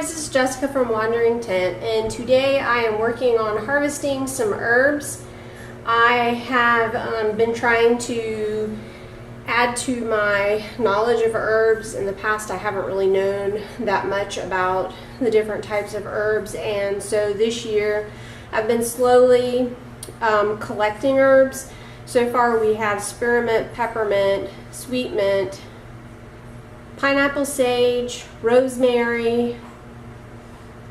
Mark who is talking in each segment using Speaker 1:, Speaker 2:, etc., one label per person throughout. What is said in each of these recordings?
Speaker 1: guys, this is Jessica from Wandering Tent, and today I am working on harvesting some herbs. I have been trying to add to my knowledge of herbs. In the past I haven't really known that much about the different types of herbs, and so this year I've been slowly collecting herbs. So far we have spearmint, peppermint, sweet mint, pineapple sage, rosemary,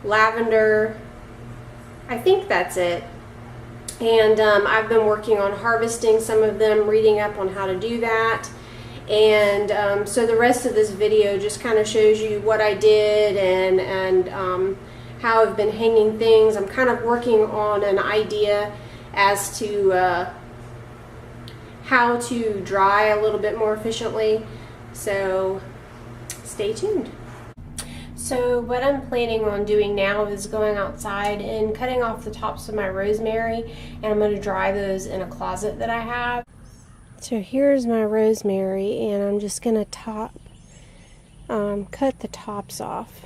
Speaker 1: lavender. I think that's it. And I've been working on harvesting some of them, reading up on how to do that. And so the rest of this video just kind of shows you what I did and how I've been hanging things. I'm kind of working on an idea as to how to dry a little bit more efficiently. So stay tuned. So what I'm planning on doing now is going outside and cutting off the tops of my rosemary, and I'm going to dry those in a closet that I have. So here's my rosemary, and I'm just going to cut the tops off.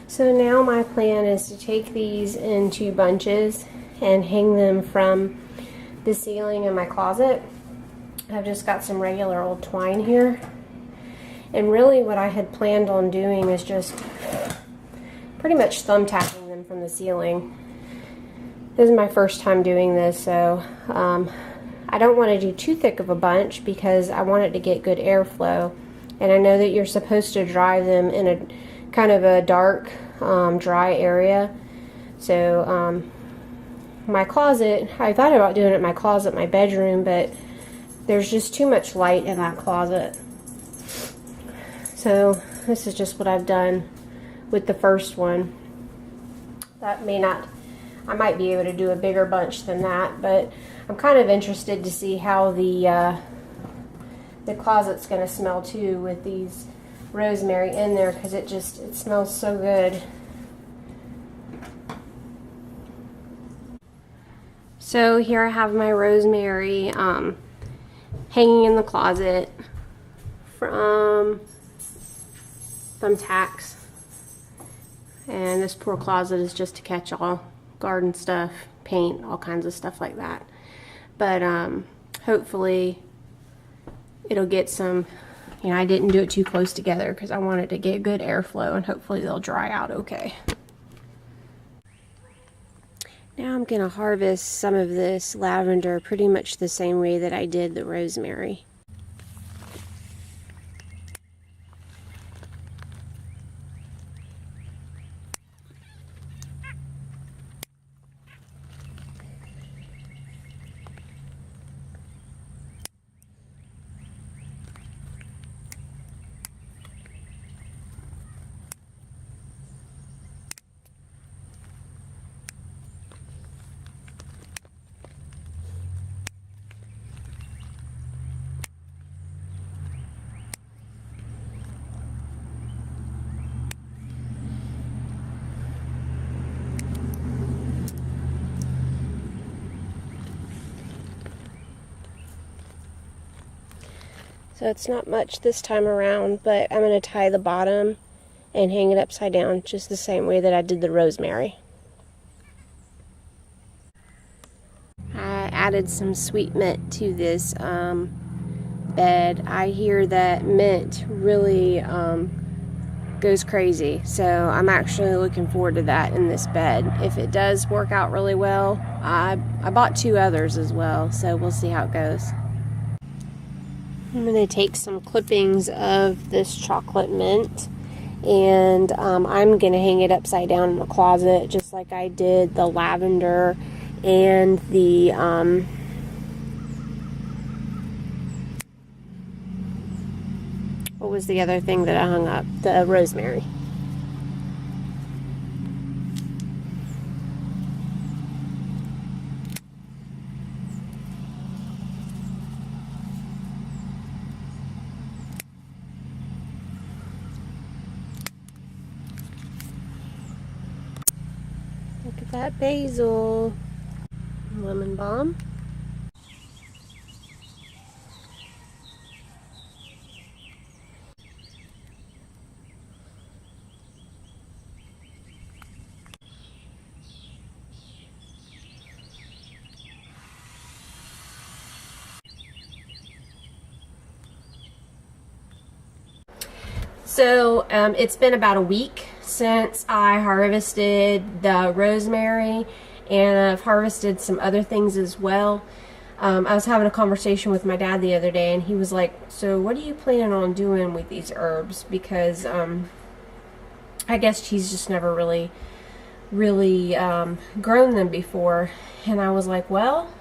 Speaker 1: So now my plan is to take these into bunches and hang them from the ceiling in my closet. I've just got some regular old twine here. And really what I had planned on doing is just pretty much thumbtacking them from the ceiling. This is my first time doing this, so I don't want to do too thick of a bunch because I want it to get good airflow. And I know that you're supposed to dry them in a kind of a dark, dry area. So my closet, I thought about doing it in my closet, my bedroom, but there's just too much light in that closet. So this is just what I've done with the first one. That may not, I might be able to do a bigger bunch than that, but I'm kind of interested to see how the closet's going to smell too with these rosemary in there, because it smells so good. So here I have my rosemary hanging in the closet from thumbtacks, and this poor closet is just to catch all garden stuff, paint, all kinds of stuff like that. But hopefully it'll get some, you know, I didn't do it too close together because I wanted to get good airflow, and hopefully they'll dry out okay. Now I'm going to harvest some of this lavender pretty much the same way that I did the rosemary. So it's not much this time around, but I'm going to tie the bottom and hang it upside down just the same way that I did the rosemary. I added some sweet mint to this bed. I hear that mint really goes crazy, so I'm actually looking forward to that in this bed. If it does work out really well, I bought 2 others as well, so we'll see how it goes. I'm going to take some clippings of this chocolate mint, and I'm going to hang it upside down in the closet just like I did the lavender and the what was the other thing that I hung up? The rosemary. Look at that basil. Lemon balm. So it's been about a week since I harvested the rosemary, and I've harvested some other things as well. I was having a conversation with my dad the other day, and he was like, so what are you planning on doing with these herbs? Because I guess he's just never really grown them before. And I was like, well,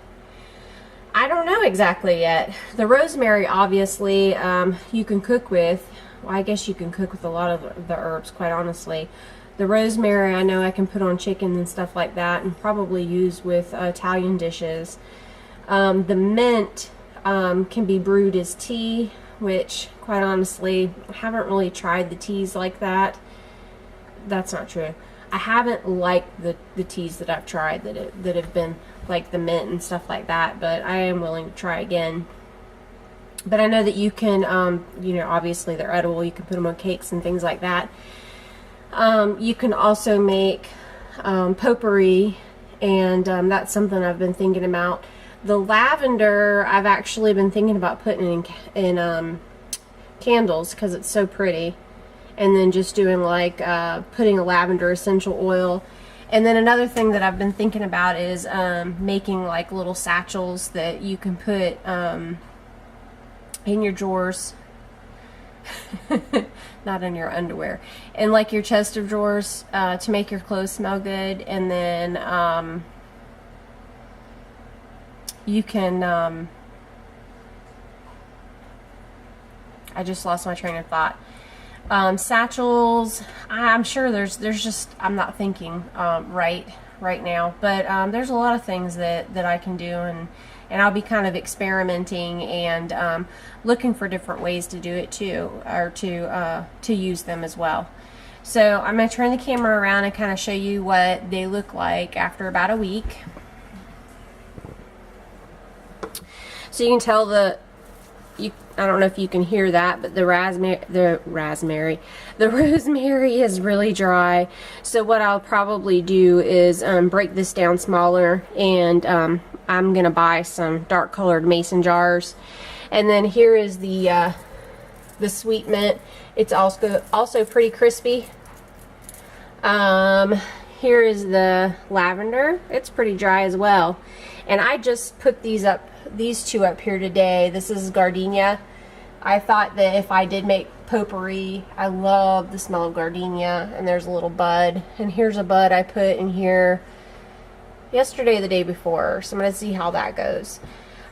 Speaker 1: I don't know exactly yet. The rosemary, obviously, you can cook with. Well, I guess you can cook with a lot of the herbs, quite honestly. The rosemary, I know I can put on chicken and stuff like that, and probably use with Italian dishes. The mint can be brewed as tea, which, quite honestly, I haven't really tried the teas like that. That's not true. I haven't liked the teas that I've tried that have been like the mint and stuff like that, but I am willing to try again. But I know that you can, you know, obviously they're edible. You can put them on cakes and things like that. You can also make potpourri, and that's something I've been thinking about. The lavender, I've actually been thinking about putting in candles because it's so pretty. And then just doing like putting a lavender essential oil. And then another thing that I've been thinking about is making like little satchels that you can put in your drawers. Not in your underwear, and like your chest of drawers to make your clothes smell good. And then you can I just lost my train of thought. Satchels, I'm sure there's just, I'm not thinking right now, but there's a lot of things that I can do, and I'll be kind of experimenting and looking for different ways to do it too, or to use them as well. So I'm going to turn the camera around and kind of show you what they look like after about a week. So you can tell I don't know if you can hear that, but the rosemary is really dry. So what I'll probably do is break this down smaller, and I'm gonna buy some dark colored mason jars. And then here is the sweet mint. It's also pretty crispy. Here is the lavender. It's pretty dry as well. And I just put these two up here today. This is gardenia. I thought that if I did make potpourri, I love the smell of gardenia. And there's a little bud. And here's a bud I put in here yesterday or the day before. So I'm going to see how that goes.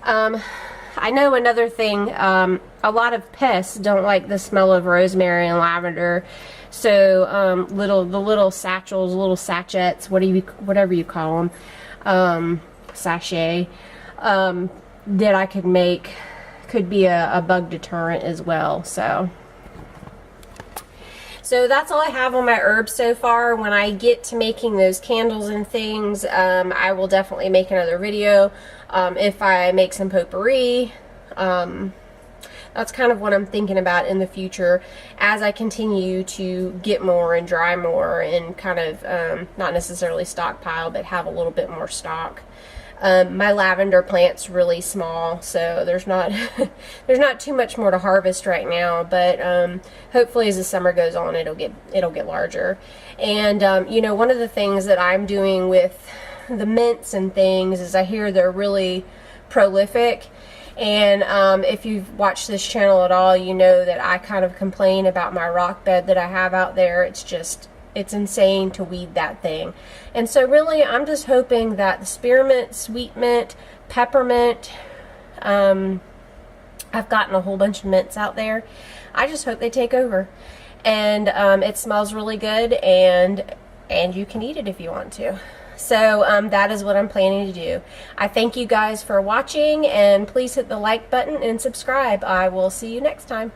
Speaker 1: I know another thing, a lot of pests don't like the smell of rosemary and lavender. So the little satchels, little sachets, whatever you call them, sachet, that I could make could be a bug deterrent as well. So that's all I have on my herbs so far. When I get to making those candles and things, I will definitely make another video. If I make some potpourri, that's kind of what I'm thinking about in the future as I continue to get more and dry more and kind of not necessarily stockpile, but have a little bit more stock. My lavender plant's really small, so there's not there's not too much more to harvest right now, but hopefully as the summer goes on it'll get larger. And you know, one of the things that I'm doing with the mints and things is I hear they're really prolific, and if you've watched this channel at all, you know that I kind of complain about my rock bed that I have out there. It's insane to weed that thing. And so really I'm just hoping that the spearmint, sweet mint, peppermint, I've gotten a whole bunch of mints out there. I just hope they take over. And it smells really good, and you can eat it if you want to. So that is what I'm planning to do. I thank you guys for watching, and please hit the like button and subscribe. I will see you next time.